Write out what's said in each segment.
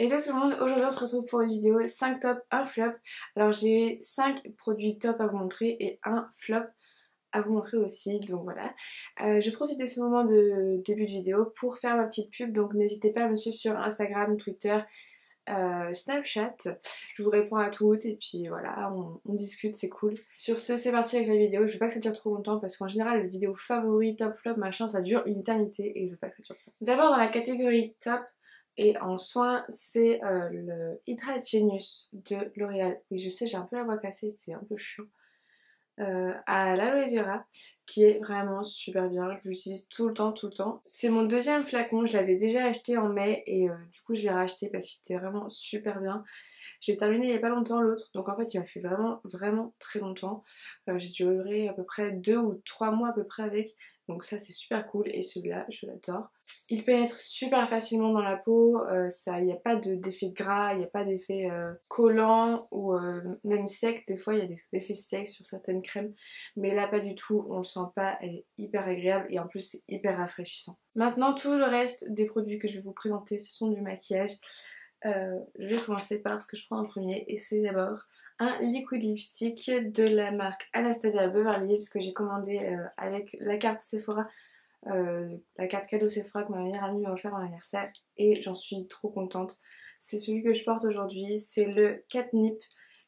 Hello tout le monde, aujourd'hui on se retrouve pour une vidéo 5 top, 1 flop. Alors j'ai 5 produits top à vous montrer et un flop à vous montrer aussi, donc voilà. Je profite de ce moment de début de vidéo pour faire ma petite pub, donc n'hésitez pas à me suivre sur Instagram, Twitter, Snapchat. Je vous réponds à toutes et puis voilà, on discute, c'est cool. Sur ce, c'est parti avec la vidéo. Je veux pas que ça dure trop longtemps parce qu'en général les vidéos favoris, top, flop, machin, ça dure une éternité et je veux pas que ça dure ça. D'abord dans la catégorie top, et en soin, c'est le Hydrate Genius de L'Oréal. Oui, je sais, j'ai un peu la voix cassée, c'est un peu chiant. À l'aloe vera, qui est vraiment super bien. Je l'utilise tout le temps, tout le temps. C'est mon deuxième flacon, je l'avais déjà acheté en mai et du coup je l'ai racheté parce qu'il était vraiment super bien. J'ai terminé il n'y a pas longtemps l'autre, donc en fait il m'a fait vraiment vraiment très longtemps. J'ai duré à peu près 2 ou 3 mois à peu près avec, donc ça c'est super cool et celui-là je l'adore. Il pénètre super facilement dans la peau, il n'y a pas d'effet gras, il n'y a pas d'effet collant ou même sec. Des fois il y a des effets secs sur certaines crèmes, mais là pas du tout, on le sent pas, elle est hyper agréable et en plus c'est hyper rafraîchissant. Maintenant tout le reste des produits que je vais vous présenter ce sont du maquillage. Je vais commencer par ce que je prends en premier et c'est d'abord un liquid lipstick de la marque Anastasia Beverly Hills que j'ai commandé avec la carte Sephora, la carte cadeau Sephora que ma meilleure amie m'a offert à mon anniversaire et j'en suis trop contente. C'est celui que je porte aujourd'hui, c'est le Catnip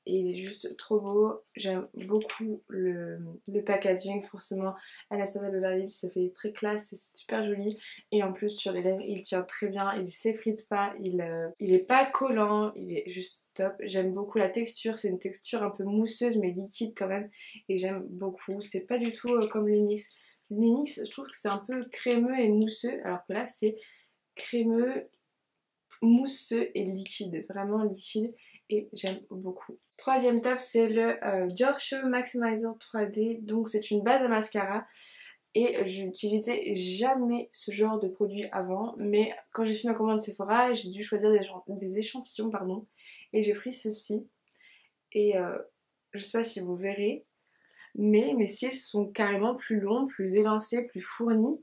et il est juste trop beau. J'aime beaucoup le packaging, forcément Anastasia Beverly Hills, ça fait très classe, c'est super joli et en plus sur les lèvres il tient très bien, il s'effrite pas, il est pas collant, il est juste top. J'aime beaucoup la texture, c'est une texture un peu mousseuse mais liquide quand même et j'aime beaucoup. C'est pas du tout comme l'Unix. L'Unix, je trouve que c'est un peu crémeux et mousseux, alors que là c'est crémeux, mousseux et liquide, vraiment liquide et j'aime beaucoup. Troisième top, c'est le Dior Show Maximizer 3D, donc c'est une base à mascara et je n'utilisais jamais ce genre de produit avant, mais quand j'ai fait ma commande Sephora, j'ai dû choisir des échantillons, pardon, et j'ai pris ceci et je sais pas si vous verrez, mais mes cils sont carrément plus longs, plus élancés, plus fournis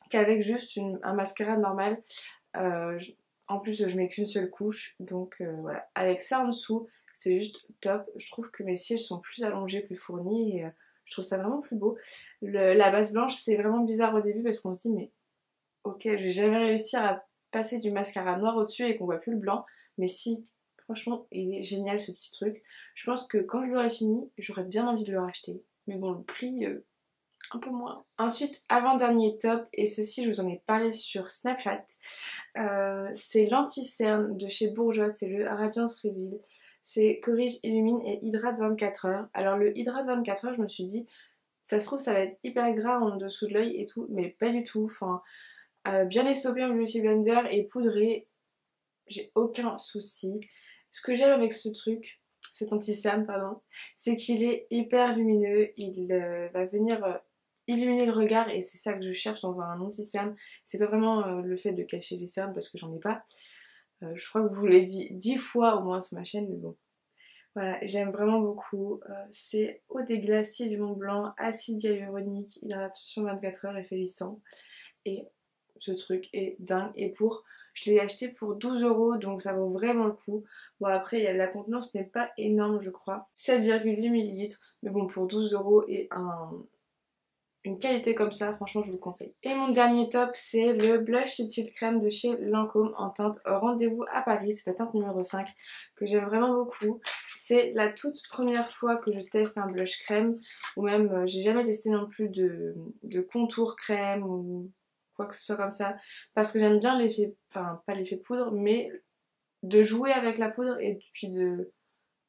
qu'avec juste un mascara normal. Euh, je- En plus je mets qu'une seule couche, donc voilà. Avec ça en dessous, c'est juste top. Je trouve que mes cils sont plus allongés, plus fournis et je trouve ça vraiment plus beau. La base blanche c'est vraiment bizarre au début parce qu'on se dit mais ok, je vais jamais réussir à passer du mascara noir au-dessus et qu'on voit plus le blanc, mais si, franchement il est génial ce petit truc. Je pense que quand je l'aurai fini, j'aurais bien envie de le racheter, mais bon le prix un peu moins. Ensuite, avant-dernier top, et ceci je vous en ai parlé sur Snapchat, c'est l'anti-cerne de chez Bourjois, c'est le Radiance Reveal. C'est corrige, illumine et hydrate 24 heures. Alors le hydrate 24 heures, je me suis dit, ça se trouve ça va être hyper gras en dessous de l'œil et tout, mais pas du tout. Enfin, bien estompé en beauty blender et poudré, j'ai aucun souci. Ce que j'aime avec ce truc, cet anti-cerne pardon, c'est qu'il est hyper lumineux, il va venir illuminer le regard et c'est ça que je cherche dans un anti-cerne. C'est pas vraiment le fait de cacher les cernes parce que j'en ai pas. Je crois que je vous l'ai dit 10 fois au moins sur ma chaîne, mais bon. Voilà, j'aime vraiment beaucoup. C'est eau des glaciers du Mont Blanc, acide hyaluronique, hydratation 24 heures, effet lissant. Et ce truc est dingue. Et je l'ai acheté pour 12 € donc ça vaut vraiment le coup. Bon après la contenance n'est pas énorme je crois. 7,8 ml. Mais bon pour 12 € et une qualité comme ça, franchement je vous le conseille. Et mon dernier top c'est le blush Subtil Crème de chez Lancôme en teinte Rendez-vous à Paris. C'est la teinte numéro 5 que j'aime vraiment beaucoup. C'est la toute première fois que je teste un blush crème. Ou même j'ai jamais testé non plus de contour crème ou quoi que ce soit comme ça. Parce que j'aime bien l'effet, enfin pas l'effet poudre, mais de jouer avec la poudre et puis de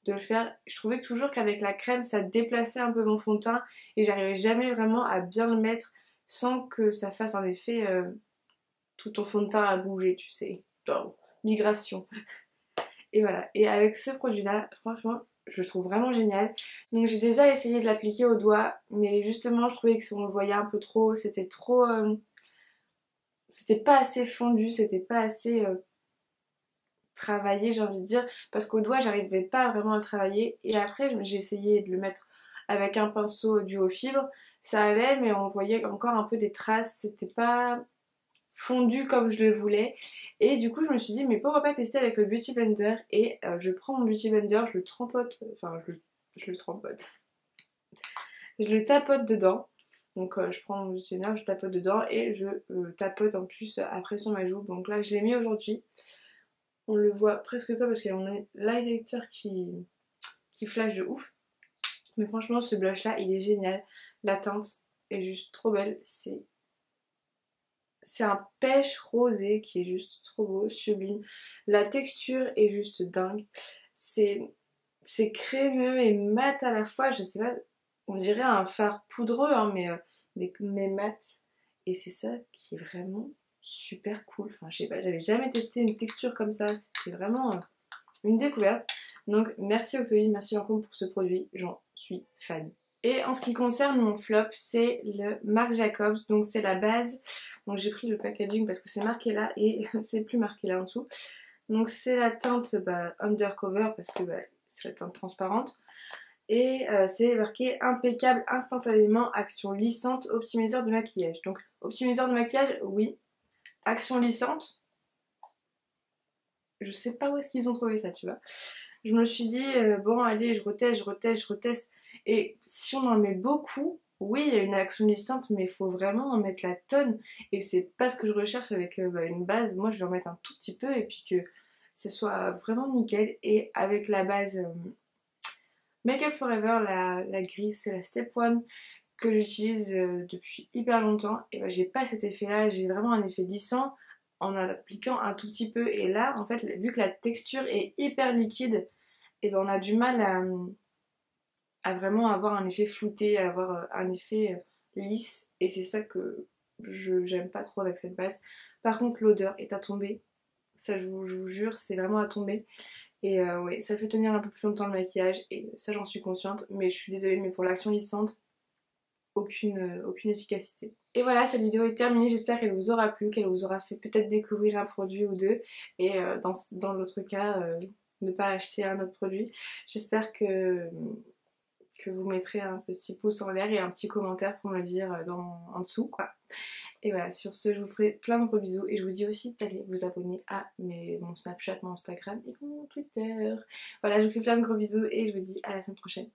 le faire. Je trouvais que toujours qu'avec la crème ça déplaçait un peu mon fond de teint et j'arrivais jamais vraiment à bien le mettre sans que ça fasse un effet tout ton fond de teint à bouger, tu sais, genre migration. Et voilà, et avec ce produit là franchement je le trouve vraiment génial. Donc j'ai déjà essayé de l'appliquer au doigt mais justement je trouvais que si on le voyait un peu trop, c'était trop c'était pas assez fondu, c'était pas assez travailler j'ai envie de dire parce qu'au doigt j'arrivais pas vraiment à le travailler et après j'ai essayé de le mettre avec un pinceau duo fibre, ça allait mais on voyait encore un peu des traces, c'était pas, fondu comme je le voulais. Et du coup je me suis dit mais pourquoi pas tester avec le Beauty Blender. Et je prends mon Beauty Blender, je le trempote, enfin je le trempote, je le tapote dedans. Donc je prends mon Beauty Blender, je tapote dedans et je tapote en plus après sur ma joue. Donc là je l'ai mis aujourd'hui. On le voit presque pas parce qu'on a l'highlighter qui flash de ouf. Mais franchement ce blush là il est génial. La teinte est juste trop belle. C'est un pêche rosé qui est juste trop beau, sublime. La texture est juste dingue. C'est crémeux et mat à la fois. Je sais pas, on dirait un fard poudreux, hein, mais mat. Et c'est ça qui est vraiment super cool. Enfin, je sais pas, j'avais jamais testé une texture comme ça. C'était vraiment une découverte. Donc merci Octoline, merci encore pour ce produit. J'en suis fan. Et en ce qui concerne mon flop, c'est le Marc Jacobs, donc c'est la base. Donc j'ai pris le packaging parce que c'est marqué là et c'est plus marqué là en dessous. Donc c'est la teinte Undercover parce que c'est la teinte transparente. Et c'est marqué impeccable instantanément, action lissante, optimiseur de maquillage. Donc optimiseur de maquillage, oui. Action lissante, je sais pas où est-ce qu'ils ont trouvé ça, tu vois. Je me suis dit, bon allez, je reteste. Et si on en met beaucoup, oui, il y a une action lissante, mais il faut vraiment en mettre la tonne. Et c'est pas ce que je recherche avec une base. Moi, je vais en mettre un tout petit peu et puis que ce soit vraiment nickel. Et avec la base Make Up Forever, la grise, c'est la Step One que j'utilise depuis hyper longtemps. Et j'ai pas cet effet-là, j'ai vraiment un effet lissant en appliquant un tout petit peu. Et là, en fait, vu que la texture est hyper liquide, et on a du mal à vraiment avoir un effet flouté, à avoir un effet lisse. Et c'est ça que j'aime pas trop avec cette base. Par contre, l'odeur est à tomber. Ça, je vous jure, c'est vraiment à tomber. Et ouais, ça fait tenir un peu plus longtemps le maquillage. Et ça, j'en suis consciente. Mais je suis désolée, mais pour l'action lissante, aucune efficacité. Et voilà, cette vidéo est terminée. J'espère qu'elle vous aura plu, qu'elle vous aura fait peut-être découvrir un produit ou deux. Et dans l'autre cas, ne pas acheter un autre produit. J'espère que vous mettrez un petit pouce en l'air et un petit commentaire pour me le dire en dessous, quoi. Et voilà, sur ce, je vous ferai plein de gros bisous et je vous dis aussi d'aller vous abonner à mon Snapchat, mon Instagram et mon Twitter. Voilà, je vous fais plein de gros bisous et je vous dis à la semaine prochaine.